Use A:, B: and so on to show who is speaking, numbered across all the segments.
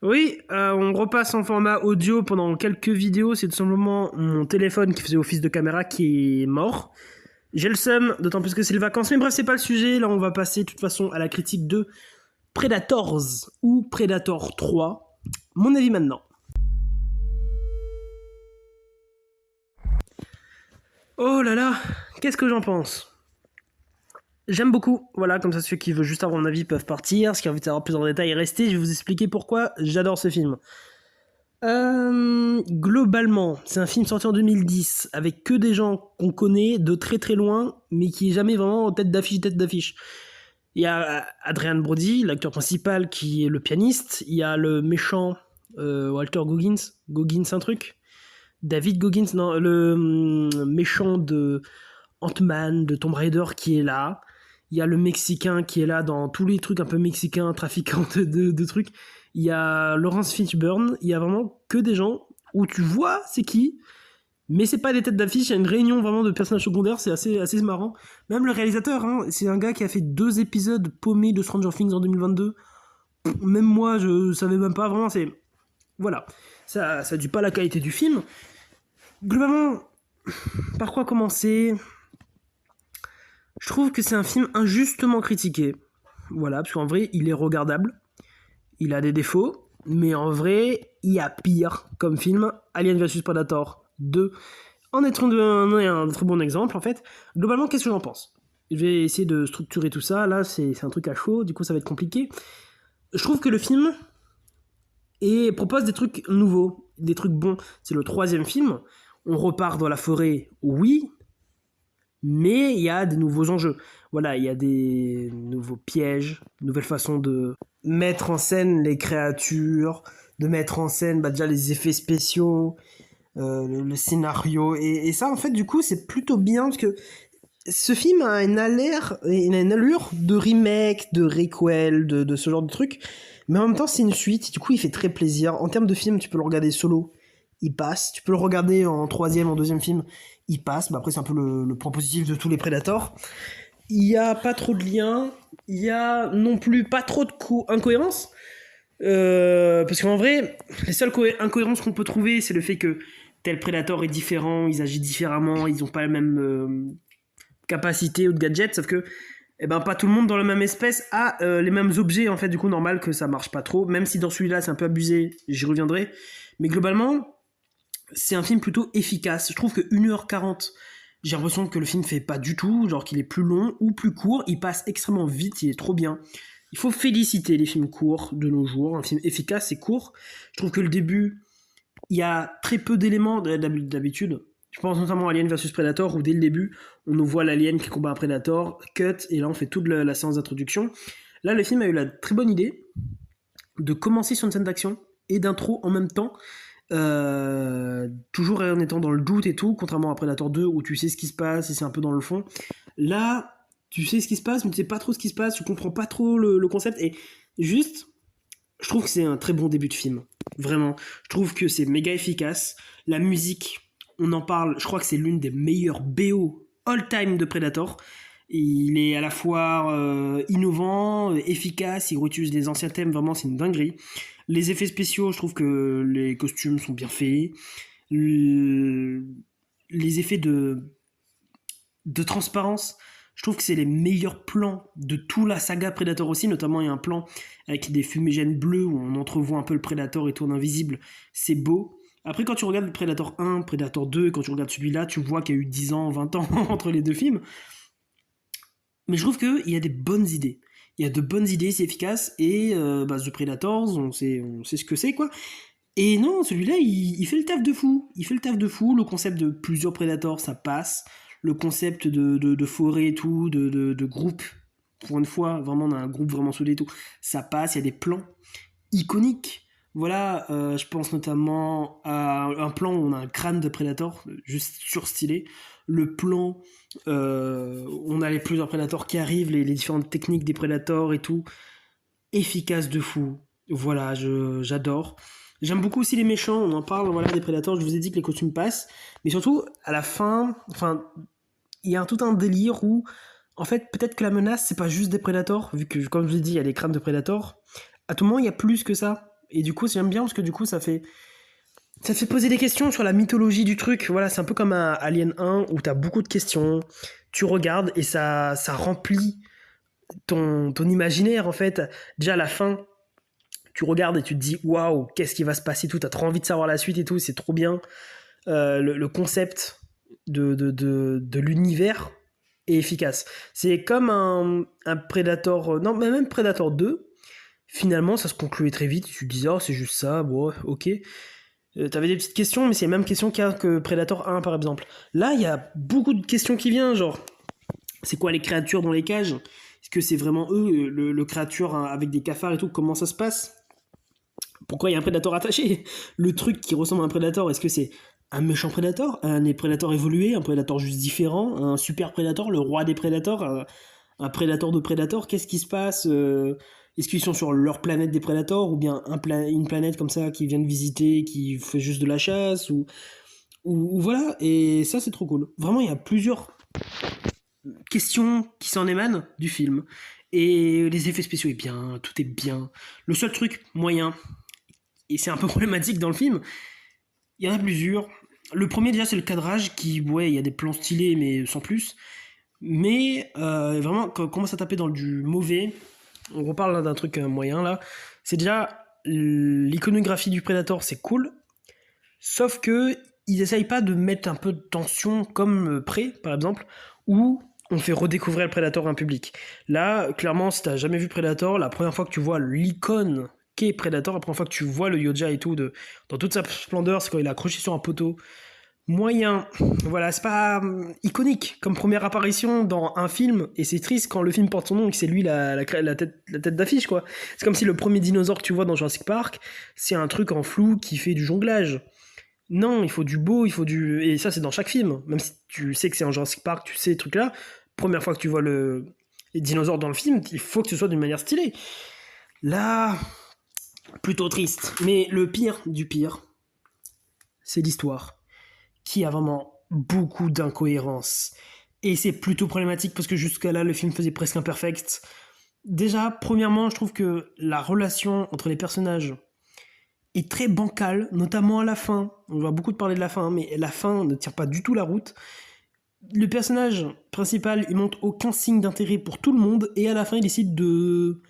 A: Oui, on repasse en format audio pendant quelques vidéos. C'est tout simplement mon téléphone qui faisait office de caméra qui est mort. J'ai le seum, d'autant plus que c'est les vacances. Mais bref, c'est pas le sujet. Là, on va passer de toute façon à la critique de Predators ou Predator 3. Mon avis maintenant. Oh là là, qu'est-ce que j'en pense? J'aime beaucoup, voilà, comme ça ceux qui veulent juste avoir mon avis peuvent partir, ceux qui ont envie de savoir plus en détail rester, je vais vous expliquer pourquoi j'adore ce film. Globalement, c'est un film sorti en 2010 avec que des gens qu'on connaît de très très loin, mais qui est jamais vraiment en tête d'affiche. Il y a Adrian Brody, l'acteur principal, qui est le pianiste. Il y a le méchant Walter Goggins un truc. David Goggins, non, le méchant de Ant-Man, de Tomb Raider qui est là. Il y a le Mexicain qui est là dans tous les trucs un peu mexicains, trafiquants de trucs. Il y a Lawrence Fishburne. Il y a vraiment que des gens où tu vois c'est qui, mais c'est pas des têtes d'affiche. Il y a une réunion vraiment de personnages secondaires, c'est assez marrant. Même le réalisateur, hein, c'est un gars qui a fait 2 épisodes paumés de Stranger Things en 2022. Même moi, je savais même pas vraiment. C'est voilà, ça dit pas la qualité du film. Globalement, par quoi commencer? Je trouve que c'est un film injustement critiqué. Voilà, parce qu'en vrai, il est regardable. Il a des défauts, mais en vrai, il y a pire comme film. Alien vs Predator 2 en est un très bon exemple, en fait. Globalement, qu'est-ce que j'en pense? Je vais essayer de structurer tout ça. Là, c'est un truc à chaud, du coup, ça va être compliqué. Je trouve que le film propose des trucs nouveaux, des trucs bons. C'est le 3e film. On repart dans la forêt, oui, mais il y a des nouveaux enjeux. Voilà, il y a des nouveaux pièges, nouvelles façons de mettre en scène les créatures, de mettre en scène déjà les effets spéciaux, le scénario. Et ça, en fait, du coup, c'est plutôt bien parce que ce film a une allure de remake, de requel, de ce genre de truc. Mais en même temps, c'est une suite. Du coup, il fait très plaisir. En termes de film, tu peux le regarder solo, il passe. Tu peux le regarder en 3e, en 2e film, il passe. Après, c'est un peu le point positif de tous les Predators. Il n'y a pas trop de liens. Il y a non plus pas trop de incohérences. Parce qu'en vrai, les seules incohérences qu'on peut trouver, c'est le fait que tel Predator est différent, ils agissent différemment, ils n'ont pas la même capacité ou de gadgets, sauf que pas tout le monde dans la même espèce a les mêmes objets, en fait, du coup, normal que ça marche pas trop, même si dans celui-là, c'est un peu abusé, j'y reviendrai. Mais globalement, c'est un film plutôt efficace. Je trouve que 1h40, j'ai l'impression que le film fait pas du tout, genre qu'il est plus long ou plus court, il passe extrêmement vite, il est trop bien. Il faut féliciter les films courts de nos jours, un film efficace, c'est court. Je trouve que le début, il y a très peu d'éléments d'habitude. Je pense notamment à Alien vs Predator, où dès le début, on nous voit l'alien qui combat un Predator, cut, et là on fait toute la séance d'introduction. Là, le film a eu la très bonne idée de commencer sur une scène d'action et d'intro en même temps, toujours en étant dans le doute et tout, contrairement à Predator 2 où tu sais ce qui se passe et c'est un peu dans le fond. Là, tu sais ce qui se passe, mais tu sais pas trop ce qui se passe, tu comprends pas trop le concept, et juste, je trouve que c'est un très bon début de film. Vraiment. Je trouve que c'est méga efficace. La musique, on en parle, je crois que c'est l'une des meilleures BO all-time de Predator. Il est à la fois innovant, efficace, il réutilise des anciens thèmes, vraiment c'est une dinguerie. Les effets spéciaux, je trouve que les costumes sont bien faits. Les effets de transparence, je trouve que c'est les meilleurs plans de toute la saga Predator aussi, notamment il y a un plan avec des fumigènes bleus où on entrevoit un peu le Predator et tout en invisible, c'est beau. Après quand tu regardes le Predator 1, Predator 2, quand tu regardes celui-là, tu vois qu'il y a eu 10 ans, 20 ans entre les deux films. Mais je trouve qu'il y a des bonnes idées. Il y a de bonnes idées, c'est efficace, et The Predators, on sait ce que c'est, quoi. Et non, celui-là, il fait le taf de fou. Il fait le taf de fou. Le concept de plusieurs Predators, ça passe. Le concept de forêt et tout, de groupe, pour une fois, vraiment, on a un groupe vraiment soudé et tout, ça passe. Il y a des plans iconiques. Voilà, je pense notamment à un plan où on a un crâne de Predator, juste surstylé. Le plan, on a les plusieurs Predators qui arrivent, les différentes techniques des Predators et tout. Efficace de fou. Voilà, j'adore. J'aime beaucoup aussi les méchants, on en parle, voilà, des Predators, je vous ai dit que les costumes passent. Mais surtout, à la fin, enfin, il y a tout un délire où, en fait, peut-être que la menace, c'est pas juste des Predators, vu que, comme je vous ai dit, il y a des crânes de Predators. À tout moment, il y a plus que ça. Et du coup, j'aime bien parce que du coup, ça fait poser des questions sur la mythologie du truc. Voilà, c'est un peu comme un Alien 1 où t'as beaucoup de questions, tu regardes et ça remplit ton imaginaire en fait. Déjà à la fin, tu regardes et tu te dis waouh, qu'est-ce qui va se passer, tout. T'as trop envie de savoir la suite et tout, c'est trop bien. Le concept de l'univers est efficace. C'est comme un Predator, non, mais même Predator 2. Finalement, ça se concluait très vite. Tu te disais, oh, c'est juste ça, bon, ok. T'avais des petites questions, mais c'est les mêmes questions qu'il y a que Predator 1, par exemple. Là, il y a beaucoup de questions qui viennent, genre, c'est quoi les créatures dans les cages? Est-ce que c'est vraiment eux, le créature hein, avec des cafards et tout? Comment ça se passe? Pourquoi il y a un prédateur attaché? Le truc qui ressemble à un prédateur, est-ce que c'est un méchant prédateur? Un prédateur évolué? Un prédateur juste différent? Un super prédateur? Le roi des prédateurs? Un prédateur de prédateurs? Qu'est-ce qui se passe? Est-ce qu'ils sont sur leur planète des prédateurs? Ou bien une planète comme ça qui vient de visiter, qui fait juste de la chasse? Ou voilà, et ça c'est trop cool. Vraiment, il y a plusieurs questions qui s'en émanent du film. Et les effets spéciaux est bien, tout est bien. Le seul truc moyen, et c'est un peu problématique dans le film, il y en a plusieurs. Le premier déjà c'est le cadrage qui, ouais, il y a des plans stylés mais sans plus. Mais vraiment, quand on commence à taper dans du mauvais, on reparle là d'un truc moyen là, c'est déjà l'iconographie du Predator, c'est cool, sauf que ils essayent pas de mettre un peu de tension comme Prey par exemple, où on fait redécouvrir le Predator à un public. Là, clairement, si t'as jamais vu Predator, la première fois que tu vois l'icône qu'est Predator, la première fois que tu vois le Yoja et tout dans toute sa splendeur, c'est quand il est accroché sur un poteau. Moyen, voilà, c'est pas iconique comme première apparition dans un film, et c'est triste quand le film porte son nom et que c'est lui la tête d'affiche, quoi. C'est comme si le premier dinosaure que tu vois dans Jurassic Park, c'est un truc en flou qui fait du jonglage. Non, il faut du beau, il faut du... Et ça, c'est dans chaque film. Même si tu sais que c'est en Jurassic Park, tu sais ce truc-là, première fois que tu vois les dinosaures dans le film, il faut que ce soit d'une manière stylée. Là, plutôt triste. Mais le pire du pire, c'est l'histoire, qui a vraiment beaucoup d'incohérences. Et c'est plutôt problématique parce que jusqu'à là, le film faisait presque imperfect. Déjà, premièrement, je trouve que la relation entre les personnages est très bancale, notamment à la fin. On va beaucoup te parler de la fin, mais la fin ne tire pas du tout la route. Le personnage principal, il montre aucun signe d'intérêt pour tout le monde, et à la fin, il décide de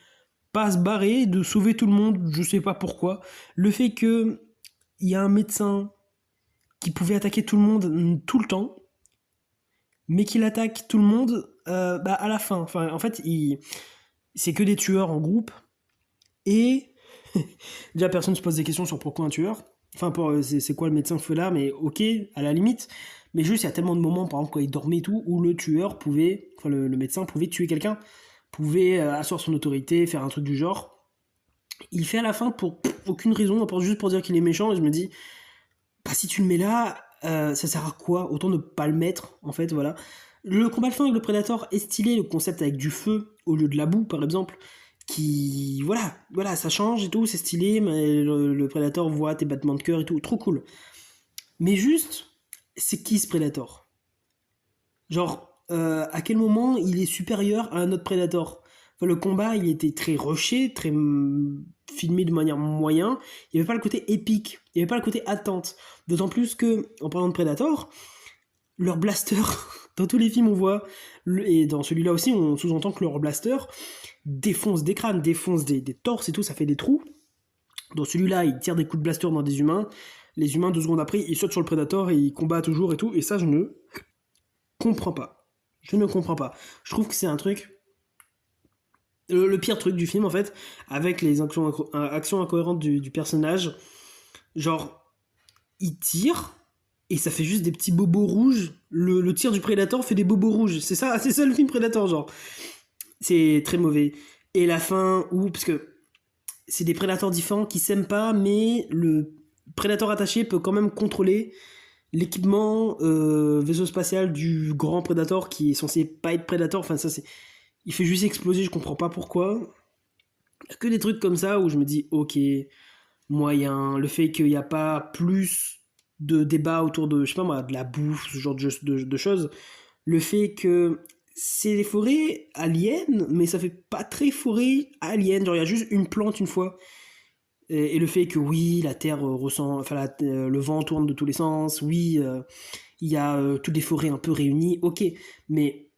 A: pas se barrer, de sauver tout le monde, je sais pas pourquoi. Le fait que il y a un médecin qui pouvait attaquer tout le monde tout le temps, mais qu'il attaque tout le monde à la fin. Enfin, en fait, c'est que des tueurs en groupe, et déjà personne se pose des questions sur pourquoi un tueur. Enfin, c'est quoi le médecin fait là, mais ok, à la limite. Mais juste, il y a tellement de moments, par exemple, quand il dormait et tout, où le tueur pouvait, enfin, le médecin pouvait tuer quelqu'un, pouvait asseoir son autorité, faire un truc du genre. Il fait à la fin pour aucune raison, à part juste pour dire qu'il est méchant, et je me dis, bah si tu le mets là, ça sert à quoi? Autant ne pas le mettre, en fait, voilà. Le combat de fin avec le Predator est stylé, le concept avec du feu au lieu de la boue, par exemple, qui, voilà, ça change et tout, c'est stylé, mais le Predator voit tes battements de cœur et tout, trop cool. Mais juste, c'est qui ce Predator? Genre, à quel moment il est supérieur à un autre Predator? Enfin, le combat, il était très rushé, très filmé de manière moyen. Il n'y avait pas le côté épique, il n'y avait pas le côté attente. D'autant plus que, en parlant de Predator, leur blaster, dans tous les films on voit, et dans celui-là aussi, on sous-entend que leur blaster défonce des crânes, défonce des torses et tout, ça fait des trous. Dans celui-là, il tire des coups de blaster dans des humains. Les humains, 2 secondes après, ils sautent sur le Predator et ils combattent toujours et tout. Et ça, je ne comprends pas. Je ne comprends pas. Je trouve que c'est un truc... Le pire truc du film, en fait, avec les actions incohérentes du personnage. Genre, il tire et ça fait juste des petits bobos rouges. Le tir du Predator fait des bobos rouges. C'est ça le film Predator, genre. C'est très mauvais. Et la fin, parce que c'est des prédateurs différents qui s'aiment pas, mais le prédateur attaché peut quand même contrôler l'équipement vaisseau spatial du grand prédateur qui est censé pas être prédateur. Enfin, ça, c'est... Il fait juste exploser, je comprends pas pourquoi. Il y a que des trucs comme ça où je me dis, ok, moyen. Le fait qu'il n'y a pas plus de débat autour de, je sais pas moi, de la bouffe, ce genre de choses. Le fait que c'est des forêts aliens, mais ça fait pas très forêt alien. Genre, il y a juste une plante une fois. Et le fait que oui, la Terre ressent, enfin le vent tourne de tous les sens, oui, il y a toutes les forêts un peu réunies, ok, mais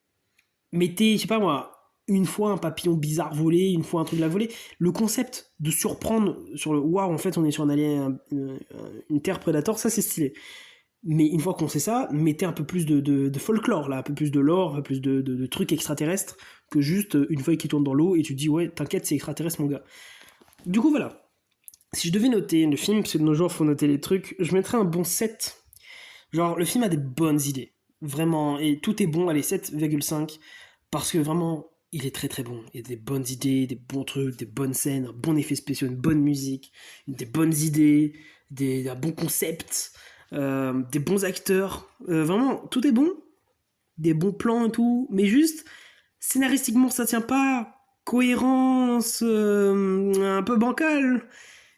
A: mettez, je sais pas moi, une fois un papillon bizarre volé, une fois un truc là volé, le concept de surprendre sur le waouh, en fait on est sur un alien, une Terre prédateur, ça c'est stylé. Mais une fois qu'on sait ça, mettez un peu plus de folklore, là, un peu plus de lore, un peu plus de trucs extraterrestres que juste une feuille qui tourne dans l'eau et tu te dis ouais, t'inquiète, c'est extraterrestre mon gars. Du coup voilà, si je devais noter le film, parce que de nos jours faut noter les trucs, je mettrais un bon 7. Genre le film a des bonnes idées, vraiment, et tout est bon, allez 7,5, parce que vraiment il est très très bon. Il y a des bonnes idées, des bons trucs, des bonnes scènes, un bon effet spécial, une bonne musique, des bonnes idées, un bon concept, des bons acteurs. Vraiment, tout est bon, des bons plans et tout, mais juste scénaristiquement ça tient pas. Cohérence un peu bancale.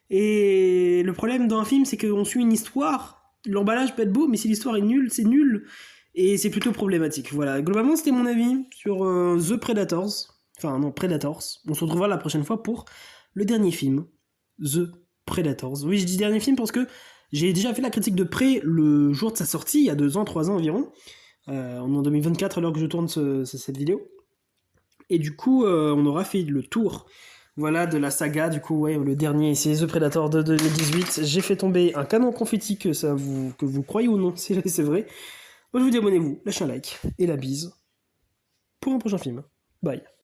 A: Et le problème dans un film, c'est qu'on suit une histoire. L'emballage peut être beau, mais si l'histoire est nulle, c'est nul. Et c'est plutôt problématique. Voilà, globalement, c'était mon avis sur The Predators. Enfin, non, Predators. On se retrouvera la prochaine fois pour le dernier film, The Predators. Oui, je dis dernier film parce que j'ai déjà fait la critique de près le jour de sa sortie, il y a 2 ans, 3 ans environ. On est en 2024 à l'heure que je tourne cette vidéo. Et du coup, on aura fait le tour, voilà, de la saga. Du coup, ouais, le dernier, c'est The Predator de 2018. J'ai fait tomber un canon confetti que vous croyez ou non, c'est vrai. Moi, je vous dis abonnez-vous, lâchez un like et la bise pour un prochain film. Bye.